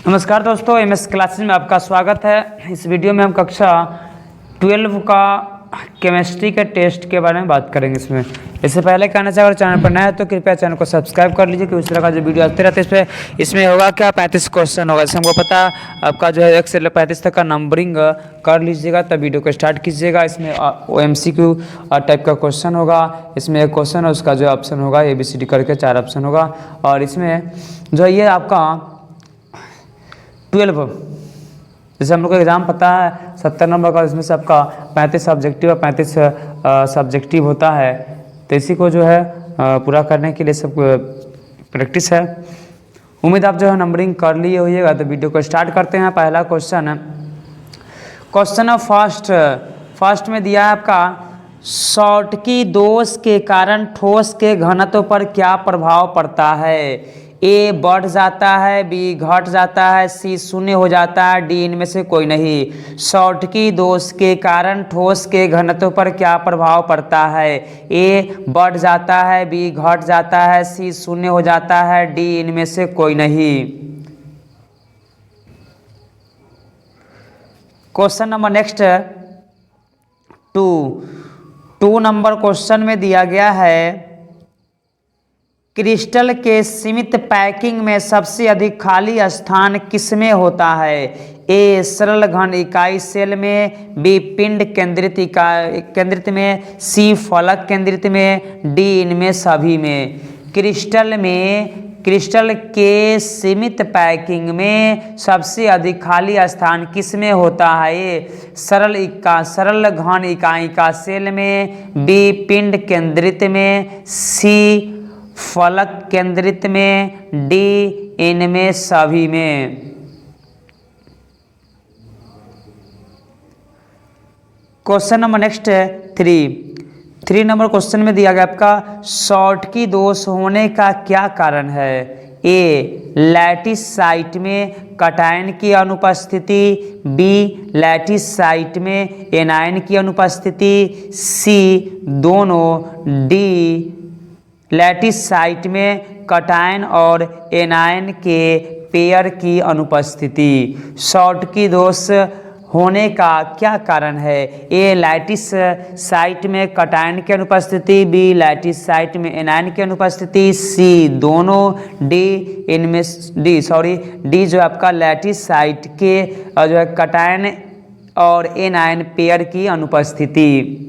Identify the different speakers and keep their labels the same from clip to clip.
Speaker 1: नमस्कार दोस्तों, MS classes में आपका स्वागत है। इस वीडियो में हम कक्षा 12 का केमिस्ट्री के टेस्ट के बारे में बात करेंगे। इससे पहले कहना चाहिए, अगर चैनल पर नया है तो कृपया चैनल को सब्सक्राइब कर लीजिए, क्योंकि इस तरह का जो वीडियो आते रहते हैं इसमें होगा क्या 35 क्वेश्चन होगा। जैसे हमको पता आपका जो है 1 से 35 तक का नंबरिंग कर लीजिएगा, तब वीडियो को स्टार्ट कीजिएगा। इसमें MCQ टाइप का क्वेश्चन होगा। इसमें एक क्वेश्चन है, उसका जो ऑप्शन होगा ABCD करके 4 ऑप्शन होगा। और इसमें जो ये आपका 12 जैसे हम लोग को एग्ज़ाम पता है 70 नंबर का, इसमें से आपका 35 ऑब्जेक्टिव और 35 सब्जेक्टिव होता है। तो इसी को जो है पूरा करने के लिए सब प्रैक्टिस है। उम्मीद आप जो है नंबरिंग कर लिए होइएगा। तो वीडियो को स्टार्ट करते हैं। पहला क्वेश्चन ऑफ फर्स्ट में दिया है आपका, शॉटकी दोष के कारण ठोस के घनत्व पर क्या प्रभाव पड़ता है। ए बढ़ जाता है, बी घट जाता है, सी शून्य हो जाता है, डी इनमें से कोई नहीं। शॉटकी दोष के कारण ठोस के घनत्व पर क्या प्रभाव पड़ता है। ए बढ़ जाता है, बी घट जाता है, सी शून्य हो जाता है, डी इनमें से कोई नहीं। Question number next 2 number question में दिया गया है, क्रिस्टल के सीमित पैकिंग में सबसे अधिक खाली स्थान किसमें होता है। ए सरल घन इकाई सेल में, बी पिंड केंद्रित में, सी फलक केंद्रित में, डी इनमें सभी में। क्रिस्टल के सीमित पैकिंग में सबसे अधिक खाली स्थान किसमें होता है। ए सरल घन इकाई का सेल में, बी पिंड केंद्रित में, सी फलक केंद्रित में, डी इनमें सभी में। Question number next 3 number question में दिया गया आपका, शॉटकी दोष होने का क्या कारण है। ए लैटिस साइट में कटायन की अनुपस्थिति, बी लैटिस साइट में एनायन की अनुपस्थिति, सी दोनों, डी लैटिस साइट में कटायन और एनायन के पेयर की अनुपस्थिति। शॉटकी दोष होने का क्या कारण है। ए लैटिस साइट में कटायन की अनुपस्थिति, बी लैटिस साइट में एनायन की अनुपस्थिति, सी दोनों, डी जो आपका लैटिस साइट के जो है कटायन और एनायन पेयर की अनुपस्थिति।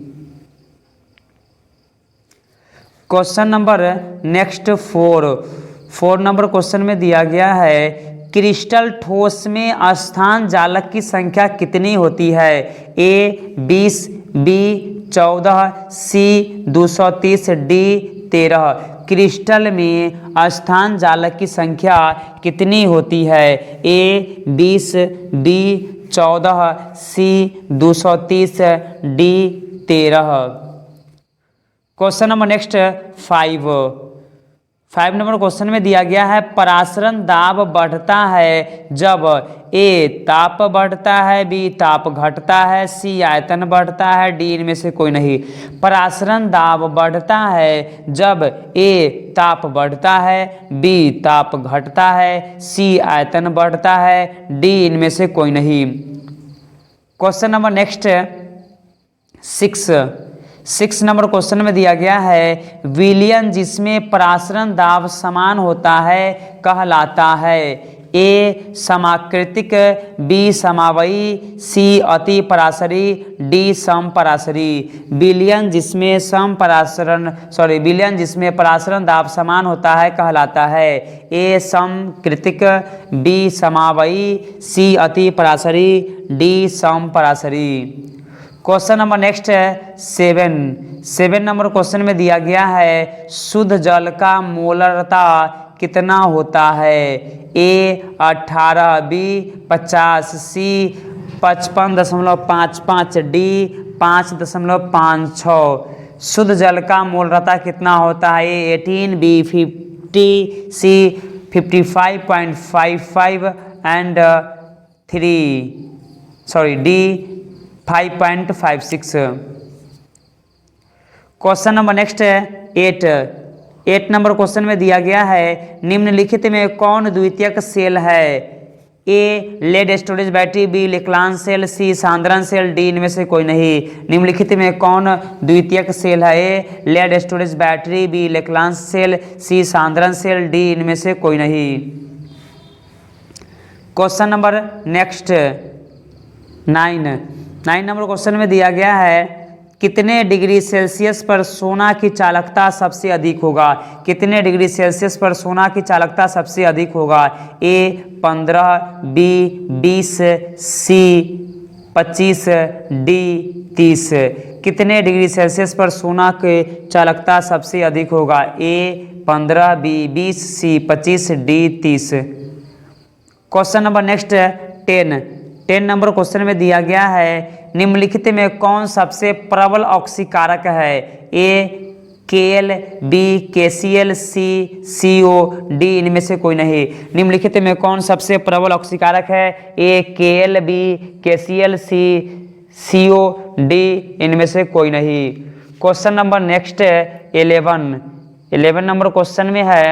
Speaker 1: Question number next 4 number question में दिया गया है, क्रिस्टल ठोस में स्थान जालक की संख्या कितनी होती है। ए 20, बी 14, सी 230, डी 13। क्रिस्टल में स्थान जालक की संख्या कितनी होती है। ए 20, बी 14, सी 230, D 13। Question number next 5 number question में दिया गया है, परासरण दाब बढ़ता है जब ए ताप बढ़ता है, बी ताप घटता है, सी आयतन बढ़ता है, डी इनमें से कोई नहीं। परासरण दाब बढ़ता है जब ए ताप बढ़ता है, बी ताप घटता है, सी आयतन बढ़ता है, डी इनमें से कोई नहीं। Question number next 6 number question में दिया गया है, विलयन जिसमें परासरण दाब समान होता है कहलाता है। ए समाकृतिक, बी समावयी, सी अति परासरी, डी समपरासरी। विलयन जिसमें परासरण दाब समान होता है कहलाता है। ए समकृतिक, बी समावयी, सी अति परासरी, डी समपरासरी। Question number next 7 number question में दिया गया है, शुद्ध जल का मोलरता कितना होता है। A 18, B 50, C 55.55, D 5.56। शुद्ध जल का मोलरता कितना होता है। A 18, B 50, C 55.55 and D 5.56। Question number next 8 number question में दिया गया है, निम्नलिखित में कौन द्वितीयक सेल है। ए लेड स्टोरेज बैटरी, बी विकलांग सेल, सी सांद्रण सेल, डी इनमें से कोई नहीं। निम्नलिखित में कौन द्वितीयक सेल है? ए लेड स्टोरेज बैटरी, बी विकलांग सेल, सी सांद्रण सेल, डी इनमें से कोई नहीं। Question number next 9 number question में दिया गया है कितने डिग्री सेल्सियस पर सोना की चालकता सबसे अधिक होगा? कितने डिग्री सेल्सियस पर सोना की चालकता सबसे अधिक होगा? ए 15, बी 20, सी 25, डी 30। कितने डिग्री सेल्सियस पर सोना की चालकता सबसे अधिक होगा? ए 15, बी 20, सी 25, D 30। Question number next 10 number question में दिया गया है निम्नलिखित में कौन सबसे प्रबल ऑक्सीकारक है? A KL, B KCL, C CO, D इनमें से कोई नहीं। निम्नलिखित में कौन सबसे प्रबल ऑक्सीकारक है? A KL, B KCL, C CO, D इनमें से कोई नहीं। Question number next 11 number question में है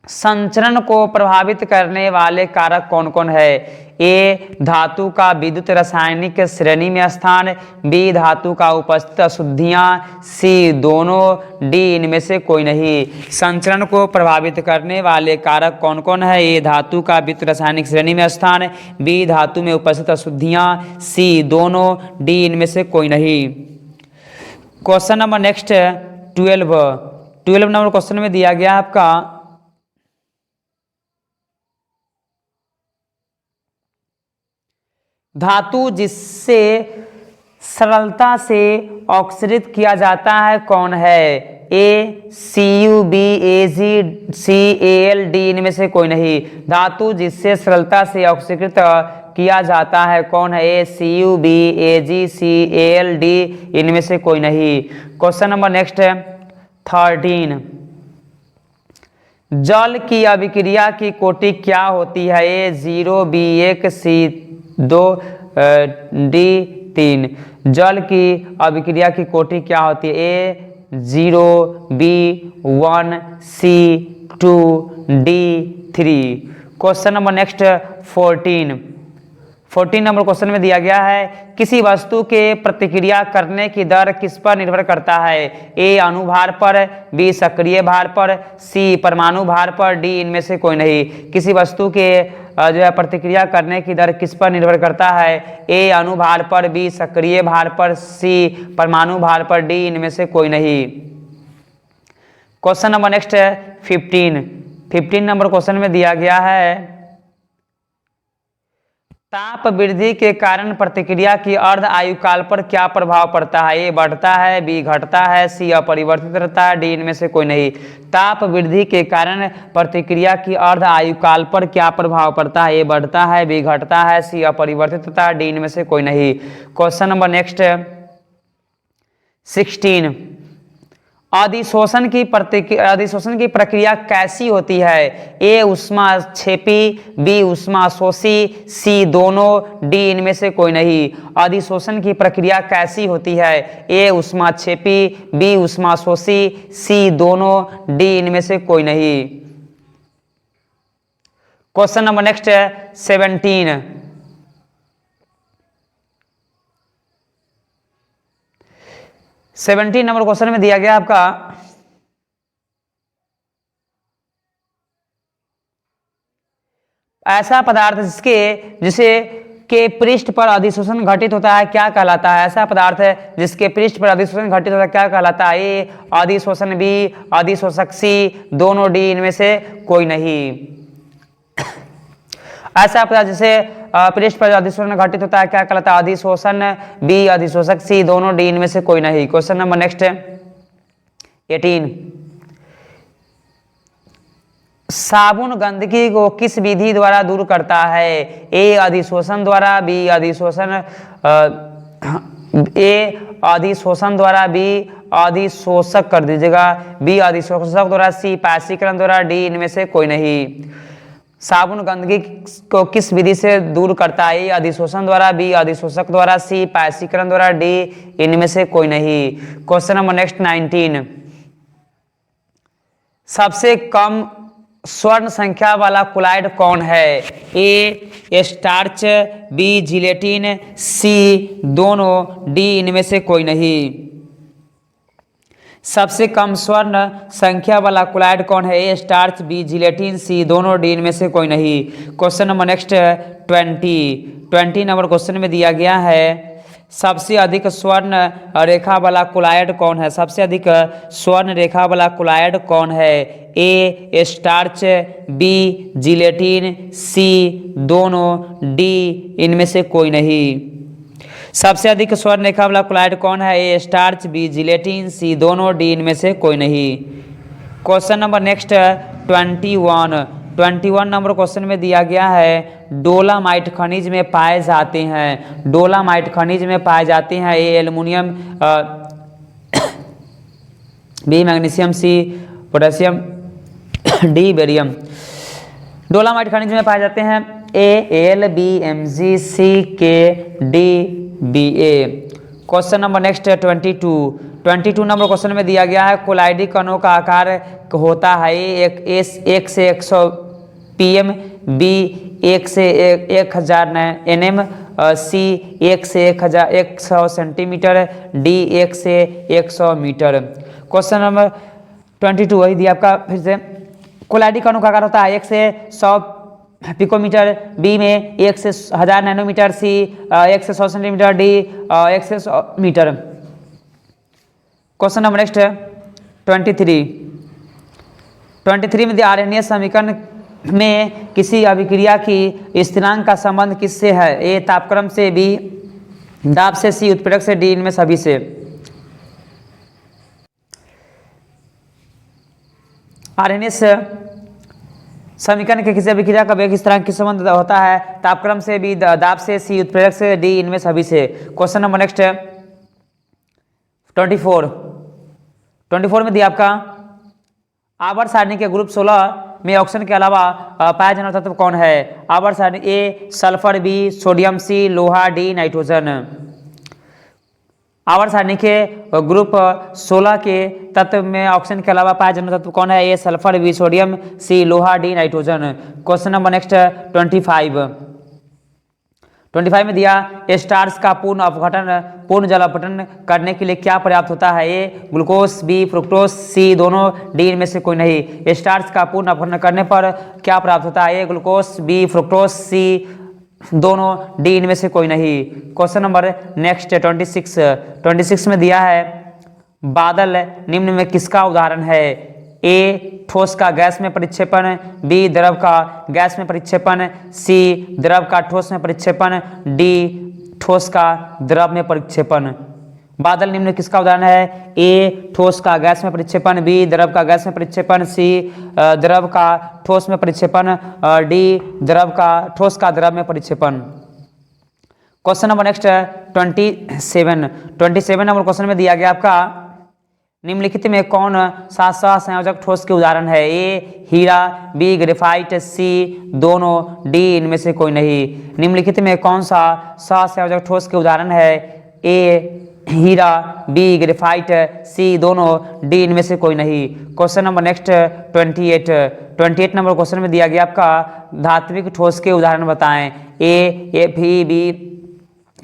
Speaker 1: संचरण को प्रभावित करने वाले कारक कौन कौन है? ए धातु का विद्युत रासायनिक श्रेणी में स्थान, बी धातु का उपस्थित अशुद्धियां, सी दोनों, डी इनमें से कोई नहीं। संचरण को प्रभावित करने वाले कारक कौन कौन है? ए धातु का विद्युत रासायनिक श्रेणी में स्थान, बी धातु में उपस्थित अशुद्धियां, सी दोनों, डी इनमें से कोई नहीं। Question number next 12 number question में दिया गया आपका धातु जिससे सरलता से ऑक्सीकृत किया जाता है कौन है? ए Cu, बी Ag, सी Al, डी इनमें से कोई नहीं। धातु जिससे सरलता से ऑक्सीकृत किया जाता है कौन है? ए Cu, बी Ag, सी Al, डी इनमें से कोई नहीं। क्वेश्चन नंबर नेक्स्ट 13 जल की अभिक्रिया की कोटि क्या होती है? ए 0, बी 1, सी 2, डी 3। जल की अभिक्रिया की कोटि क्या होती है? ए 0, बी 1, सी 2, D 3। Question number next 14 number question में दिया गया है किसी वस्तु के प्रतिक्रिया करने की दर किस पर निर्भर करता है? ए अणुभार पर, बी सक्रिय भार पर, सी परमाणु भार पर, डी इनमें से कोई नहीं। किसी वस्तु के जो है प्रतिक्रिया करने की दर किस पर निर्भर करता है? ए अणुभार पर, बी सक्रिय भार पर, सी परमाणु भार पर, डी इनमें से कोई नहीं। Question number next 15 number question में दिया गया है ताप वृद्धि के कारण प्रतिक्रिया की अर्ध आयुकाल पर क्या प्रभाव पड़ता है? ए बढ़ता है, बी घटता है, सी अपरिवर्तित रहता है, डी इनमें से कोई नहीं। ताप वृद्धि के कारण प्रतिक्रिया की अर्ध आयुकाल पर क्या प्रभाव पड़ता है? ए बढ़ता है, बी घटता है, सी अपरिवर्तित रहता है, डी इनमें से कोई नहीं। क्वेश्चन नंबर नेक्स्ट 16 अधिशोषण की प्रक्रिया कैसी होती है? ए ऊष्माक्षेपी, बी ऊष्माशोषी, सी दोनों, डी इनमें से कोई नहीं। अधिशोषण की प्रक्रिया कैसी होती है? ए ऊष्माक्षेपी, बी ऊष्माशोषी, सी दोनों, डी इनमें से कोई नहीं। Question number next 17 number question में दिया गया आपका ऐसा पदार्थ जिसे के पृष्ठ पर अधिशोषण घटित होता है क्या कहलाता है? ऐसा पदार्थ है जिसके पृष्ठ पर अधिशोषण घटित होता है क्या कहलाता है? ए अधिशोषण, बी अधिशोषक, सी दोनों, डी इनमें से कोई नहीं। ऐसा पदार्थ जिसे पृष्ठ पर अधिशोषण घटित होता है क्या कहलाता है? अधिशोषण, बी अधिशोषक, सी दोनों, डी इनमें से कोई नहीं। क्वेश्चन नंबर नेक्स्ट 18 साबुन गंदगी को किस विधि द्वारा दूर करता है? ए अधिशोषण द्वारा, बी अधिशोषण, ए अधिशोषण द्वारा, बी अधिशोषक कर दीजिएगा, बी अधिशोषक द्वारा, सी पायसीकरण द्वारा, डी इनमें से कोई नहीं। साबुन गंदगी को किस विधि से दूर करता है? ए अधिशोषण द्वारा, बी अधिशोषक द्वारा, सी पायसीकरण द्वारा, डी इनमें से कोई नहीं। क्वेश्चन नंबर नेक्स्ट 19 सबसे कम स्वर्ण संख्या वाला क्लोराइड कौन है? ए स्टार्च, बी जिलेटिन, सी दोनों, डी इनमें से कोई नहीं। सबसे कम स्वर्ण संख्या वाला क्लोराइड कौन है? ए स्टार्च, बी जिलेटिन, सी दोनों, डी इनमें से कोई नहीं। Question number next 20 number question में दिया गया है सबसे अधिक स्वर्ण रेखा वाला क्लोराइड कौन है? सबसे अधिक स्वर्ण रेखा वाला क्लोराइड कौन है? ए स्टार्च, बी जिलेटिन, सी दोनों, डी इनमें से कोई नहीं। सबसे अधिक स्वर्ण रेखा वाला क्लोराइड कौन है? ए स्टार्च, बी जिलेटिन, सी दोनों, डी इनमें से कोई नहीं। Question number next 21 number question में दिया गया है डोलामाइट खनिज में पाए जाते हैं। डोलामाइट खनिज में पाए जाते हैं A aluminium, B magnesium, C potassium, D barium. Dolomite खनिज में पाए जाते हैं A L, B M G, C K, D B A. Question number next 22 number question में दिया गया है कोलाइडी कणों का आकार होता है ए 1 से 100 pm, बी 1 से 1000 nm, सी 1 से 100 सेंटीमीटर, डी 1 से 100 मीटर। क्वेश्चन नंबर 22 वही दिया आपका फिर से। कोलाइडी कणों का आकार होता है 1 से 100 पिकोमीटर, बी में 1 से 1000 नैनोमीटर, सी 1 से 100 सेंटीमीटर, डी 1 से 100 मीटर। क्वेश्चन नंबर नेक्स्ट 23 में आरएनए समीकरण में किसी अभिक्रिया की स्थिरांक का संबंध किससे है? ए तापक्रम से, बी दाब से, सी उत्प्रेरक से, डी इनमें सभी से। आरएनए समीकरण के किसी अभिक्रिया का वेग स्थिरांक किस संबंध होता है? तापक्रम से, बी दाब से, सी उत्प्रेरक से, डी इनमें सभी से। क्वेश्चन नंबर नेक्स्ट 24 में दिया आपका आवर्त सारणी के ग्रुप 16 में ऑक्सीजन के अलावा पाया जाने वाला तत्व कौन है? आवर्त सारणी ए सल्फर, बी सोडियम, सी लोहा, डी नाइट्रोजन। आवर्त सारणी के ग्रुप 16 के तत्व में ऑक्सीजन के अलावा पाया जाने वाला तत्व कौन है? ए सल्फर, बी सोडियम, सी लोहा, D nitrogen. Question number next 25 में दिया स्टार्च का पूर्ण जल अपघटन करने के लिए क्या पर्याप्त होता है? ए ग्लूकोज, बी फ्रुक्टोज, सी दोनों, डी इनमें से कोई नहीं। स्टार्च का पूर्ण अपघटन करने पर क्या प्राप्त होता है? ए ग्लूकोज, बी फ्रुक्टोज, सी दोनों, डी इनमें से कोई नहीं। क्वेश्चन नंबर नेक्स्ट 26 में दिया है बादल निम्न में किसका उदाहरण है? ए ठोस का गैस में परिक्षेपण, बी द्रव का गैस में परिक्षेपण, सी द्रव का ठोस में परिक्षेपण, डी ठोस का द्रव में परिक्षेपण। बादल निम्न किसका उदाहरण है? ए ठोस का गैस में परिक्षेपण, बी द्रव का गैस में परिक्षेपण, सी द्रव का ठोस में परिक्षेपण, डी द्रव का ठोस का द्रव में परिक्षेपण। Question number next 27 number question में दिया गया आपका निम्नलिखित में कौन सा सहसंयोजक ठोस के उदाहरण है? ए हीरा, बी ग्रेफाइट, सी दोनों, डी इनमें से कोई नहीं। निम्नलिखित में कौन सा सहसंयोजक ठोस के उदाहरण है? ए हीरा, बी ग्रेफाइट, सी दोनों, डी इनमें से कोई नहीं। Question number next 28 number question में दिया गया आपका धात्विक ठोस के उदाहरण बताएं। A F E, B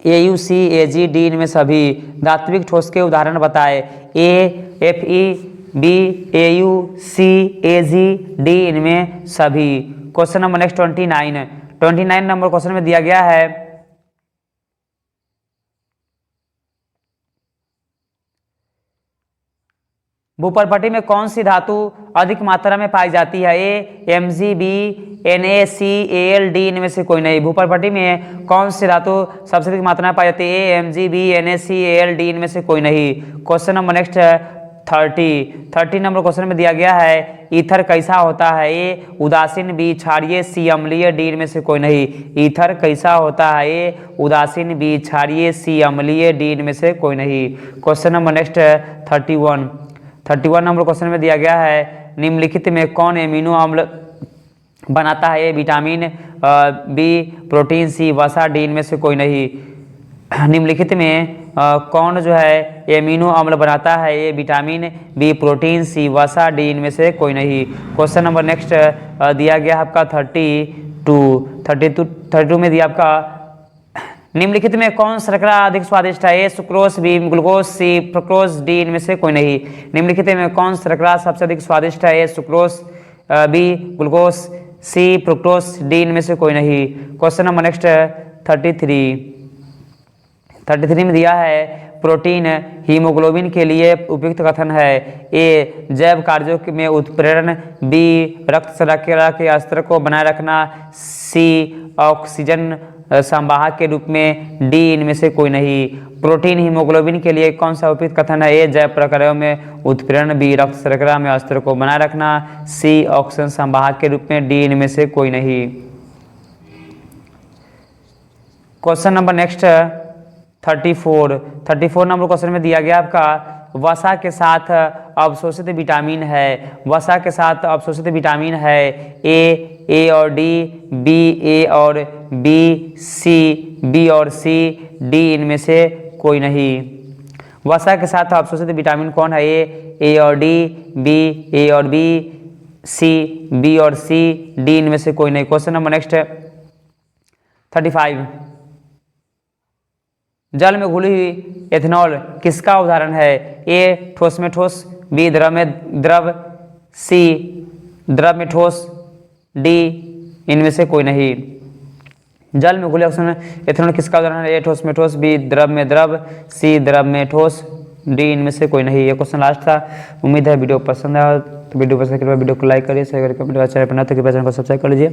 Speaker 1: AU, C, AG, D इनमें सभी। धात्विक ठोस के उदाहरण बताए। A, Fe, B, AU, C, AG, D इनमें सभी। Question number next 29 number question में दिया गया है भूपरपट्टी में कौन सी धातु अधिक मात्रा में पाई जाती है? ए Mg, B, NaCl, D इनमें से कोई नहीं। भूपरपट्टी में कौन सी धातु सबसे अधिक मात्रा में पाई जाती है? ए Mg, B, NaCl, D इनमें से कोई नहीं। Question number next 30 number question में दिया गया है ईथर कैसा होता है? ए उदासीन, बी क्षारीय, सी अम्लीय, डी इनमें से कोई नहीं। ईथर कैसा होता है? ए उदासीन, बी क्षारीय, सी अम्लीय, डी इनमें से कोई नहीं। Question number next 31 number question में दिया गया है निम्नलिखित में कौन एमिनो अम्ल बनाता है? ए विटामिन, बी प्रोटीन, सी वसा, डी इनमें से कोई नहीं। निम्नलिखित में कौन जो है एमिनो अम्ल बनाता है? ए विटामिन, बी प्रोटीन, सी वसा, डी इनमें से कोई नहीं। क्वेश्चन नंबर नेक्स्ट दिया गया आपका 32 में दिया आपका निम्नलिखित में कौन शर्करा अधिक स्वादिष्ट है? ए सुक्रोज, बी ग्लूकोज, सी फ्रुक्टोज, डी इनमें से कोई नहीं। निम्नलिखित में कौन शर्करा सबसे अधिक स्वादिष्ट है? ए सुक्रोज, बी ग्लूकोज, सी फ्रुक्टोज, डी इनमें से कोई नहीं। क्वेश्चन नंबर नेक्स्ट 33 में दिया है प्रोटीन हीमोग्लोबिन के लिए उपयुक्त कथन है। ए जैव कार्यों में उत्प्रेरण, बी रक्त शर्करा के स्तर को बनाए रखना, सी ऑक्सीजन संवाहक के रूप में, डी इनमें से कोई नहीं। प्रोटीन हीमोग्लोबिन के लिए कौन सा उपयुक्त कथन है? ए जैव प्रक्रियाओं में उत्प्रेरण, बी रक्त शर्करा में स्तर को बनाए रखना, सी ऑक्सीजन संवाहक के रूप में, डी इनमें से कोई नहीं। Question number next 34 number question में दिया गया आपका वसा के साथ अवशोषित विटामिन है। वसा के साथ अवशोषित विटामिन है ए और डी, बी ए और बी, सी बी और सी, डी इनमें से कोई नहीं। वसा के साथ अवशोषित विटामिन कौन है? ए और डी, बी ए और बी, सी बी और सी, डी इनमें से कोई नहीं। क्वेश्चन नंबर नेक्स्ट 35 जल में घुली हुई एथेनॉल किसका उदाहरण है? ए ठोस में ठोस, बी द्रव में द्रव, सी द्रव में ठोस, डी इनमें से कोई नहीं। जल में घुले ऑक्सीजन एथेनॉल किसका उदाहरण है? ए ठोस में ठोस, बी द्रव में द्रव, सी द्रव में ठोस, डी इनमें से कोई नहीं। ये क्वेश्चन लास्ट था। उम्मीद है वीडियो पसंद आया तो वीडियो पसंद करें, वीडियो को लाइक करिए, शेयर करिए, कमेंट, चैनल पर न तो चैनल को सब्सक्राइब कर लीजिए।